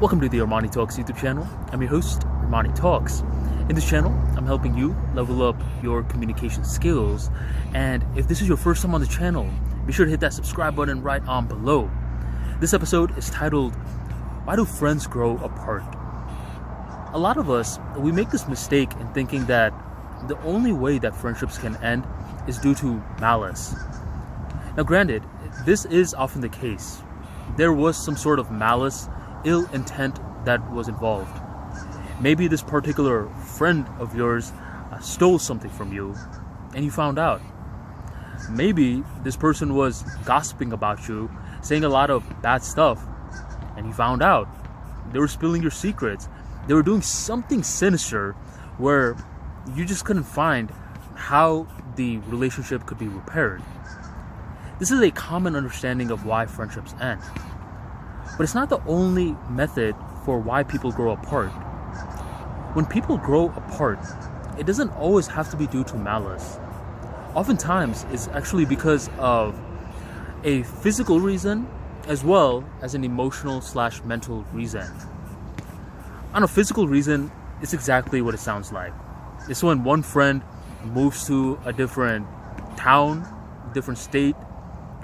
Welcome to the ArmaniTalks YouTube channel. I'm your host, ArmaniTalks. In this channel, I'm helping you level up your communication skills. And if this is your first time on the channel, be sure to hit that subscribe button right on below. This episode is titled, Why Do Friends Grow Apart? A lot of us, we make this mistake in thinking that the only way that friendships can end is due to malice. Now granted, this is often the case. There was some sort of malice, ill intent that was involved. Maybe this particular friend of yours stole something from you and you found out. Maybe this person was gossiping about you, saying a lot of bad stuff, and you found out. They were spilling your secrets. They were doing something sinister where you just couldn't find how the relationship could be repaired. This is a common understanding of why friendships end. But it's not the only method for why people grow apart. When people grow apart, it doesn't always have to be due to malice. Oftentimes, it's actually because of a physical reason as well as an emotional/mental reason. On a physical reason, it's exactly what it sounds like. It's when one friend moves to a different town, different state,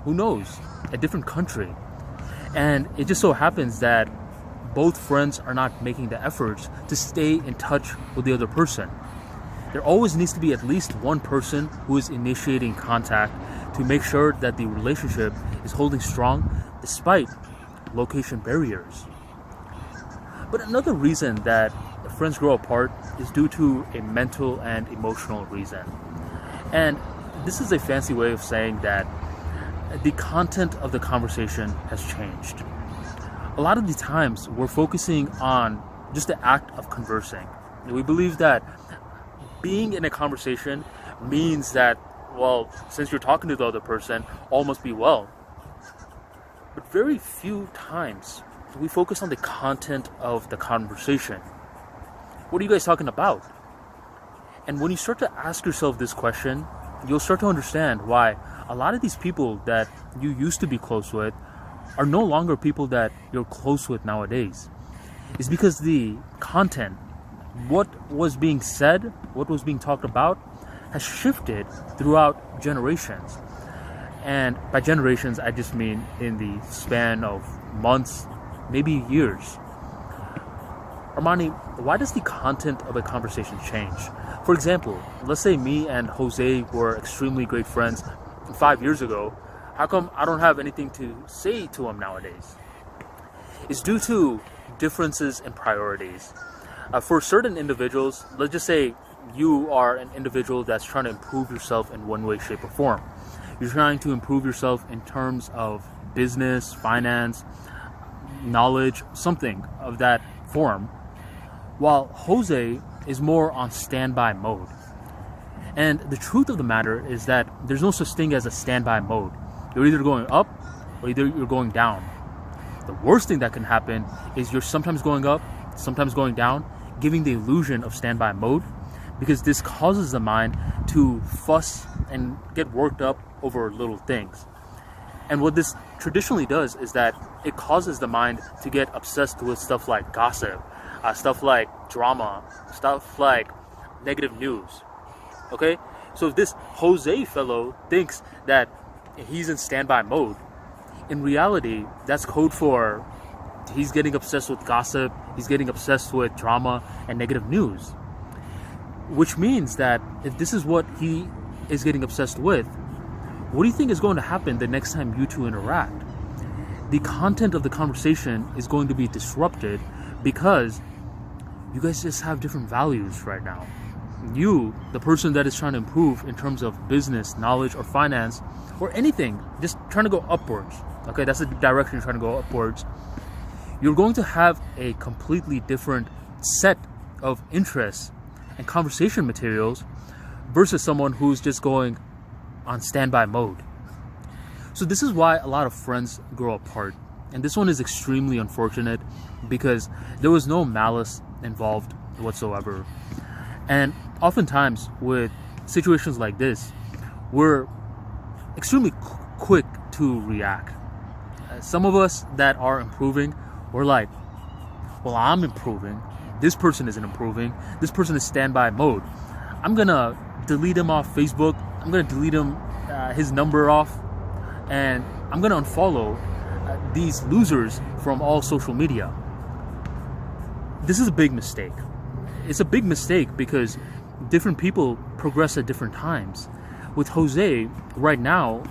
who knows, a different country. And it just so happens that both friends are not making the efforts to stay in touch with the other person. There always needs to be at least one person who is initiating contact to make sure that the relationship is holding strong despite location barriers. But another reason that friends grow apart is due to a mental and emotional reason. And this is a fancy way of saying that the content of the conversation has changed. A lot of the times we're focusing on just the act of conversing. We believe that being in a conversation means that, well, since you're talking to the other person, all must be well. But very few times we focus on the content of the conversation. What are you guys talking about? And when you start to ask yourself this question, you'll start to understand why a lot of these people that you used to be close with are no longer people that you're close with nowadays. It's because the content, what was being said, what was being talked about, has shifted throughout generations. And by generations, I just mean in the span of months, maybe years. Armani, why does the content of a conversation change? For example, let's say me and Jose were extremely great friends 5 years ago. How come I don't have anything to say to him nowadays? It's due to differences in priorities. For certain individuals, let's just say you are an individual that's trying to improve yourself in one way, shape, or form. You're trying to improve yourself in terms of business, finance, knowledge, something of that form, while Jose is more on standby mode. And the truth of the matter is that there's no such thing as a standby mode. You're either going up or either you're going down. The worst thing that can happen is you're sometimes going up, sometimes going down, giving the illusion of standby mode, because this causes the mind to fuss and get worked up over little things. And what this traditionally does is that it causes the mind to get obsessed with stuff like gossip, stuff like drama, stuff like negative news. Okay? So if this Jose fellow thinks that he's in standby mode, in reality, that's code for he's getting obsessed with gossip, he's getting obsessed with drama and negative news. Which means that if this is what he is getting obsessed with, what do you think is going to happen the next time you two interact? The content of the conversation is going to be disrupted because you guys just have different values right now. You, the person that is trying to improve in terms of business, knowledge, or finance, or anything, just trying to go upwards. Okay, that's the direction you're trying to go upwards. You're going to have a completely different set of interests and conversation materials versus someone who's just going on standby mode. So this is why a lot of friends grow apart. And this one is extremely unfortunate because there was no malice involved whatsoever. And oftentimes with situations like this, we're extremely quick to react. Some of us that are improving, we're like, well, I'm improving. This person isn't improving. This person is standby mode. I'm gonna delete him off Facebook. I'm gonna delete his number off, and I'm gonna unfollow these losers from all social media. This is a big mistake. It's a big mistake because different people progress at different times. With Jose, right now,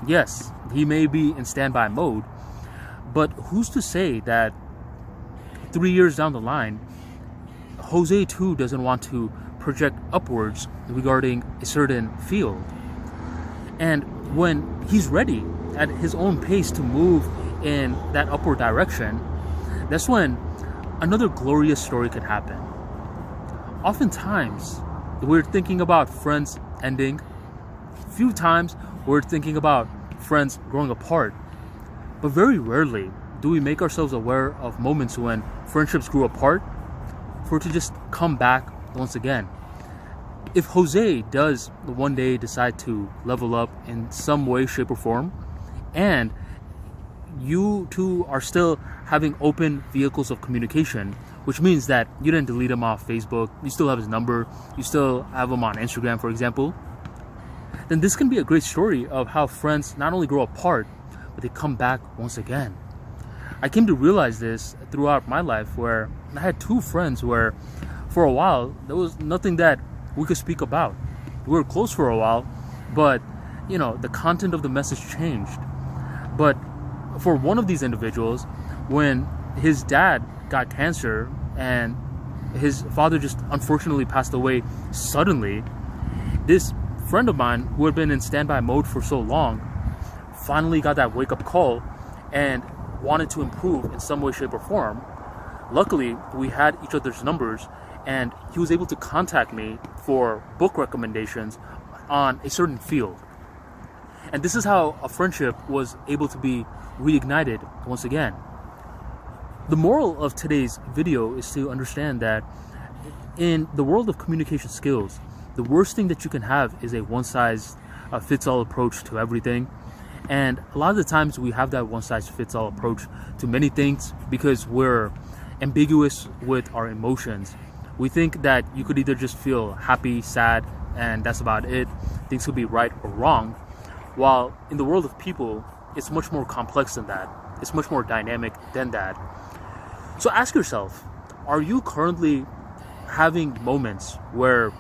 yes, he may be in standby mode, but who's to say that 3 years down the line, Jose too doesn't want to project upwards regarding a certain field. And when he's ready at his own pace to move in that upward direction, that's when another glorious story could happen. Oftentimes, we're thinking about friends ending. Few times, we're thinking about friends growing apart. But very rarely do we make ourselves aware of moments when friendships grew apart for it to just come back once again. If Jose does one day decide to level up in some way, shape, or form, and you two are still having open vehicles of communication, which means that you didn't delete him off Facebook, you still have his number, you still have him on Instagram, for example, then this can be a great story of how friends not only grow apart, but they come back once again. I came to realize this throughout my life, where I had two friends where for a while there was nothing that we could speak about. We were close for a while, but the content of the message changed. But for one of these individuals, when his dad got cancer and his father just unfortunately passed away suddenly, this friend of mine who had been in standby mode for so long finally got that wake-up call and wanted to improve in some way, shape, or form. Luckily, we had each other's numbers, and he was able to contact me for book recommendations on a certain field. And this is how a friendship was able to be reignited once again. The moral of today's video is to understand that in the world of communication skills, the worst thing that you can have is a one-size-fits-all approach to everything. And a lot of the times we have that one-size-fits-all approach to many things because we're ambiguous with our emotions. We think that you could either just feel happy, sad, and that's about it. Things could be right or wrong. While in the world of people, it's much more complex than that. It's much more dynamic than that. So ask yourself, are you currently having moments where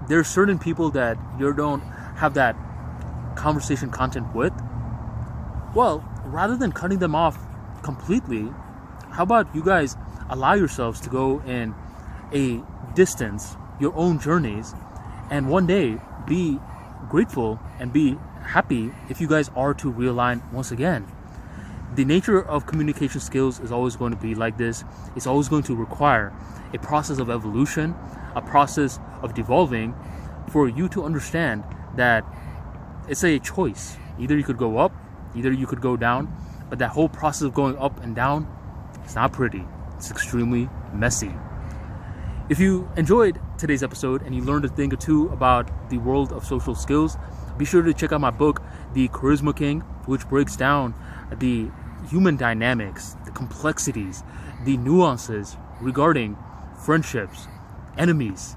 there's certain people that you don't have that conversation content with? Well, rather than cutting them off completely, how about you guys allow yourselves to go in a distance, your own journeys, and one day be grateful and be happy if you guys are to realign once again. The nature of communication skills is always going to be like this. It's always going to require a process of evolution, a process of devolving, for you to understand that it's a choice. Either you could go up, either you could go down, but that whole process of going up and down, it's not pretty. It's extremely messy. If you enjoyed today's episode and you learned a thing or two about the world of social skills, be sure to check out my book, The Charisma King, which breaks down the human dynamics, the complexities, the nuances regarding friendships, enemies,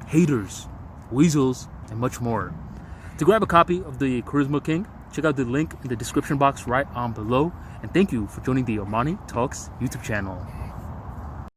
haters, weasels, and much more. To grab a copy of The Charisma King, check out the link in the description box right on below. And thank you for joining the ArmaniTalks YouTube channel.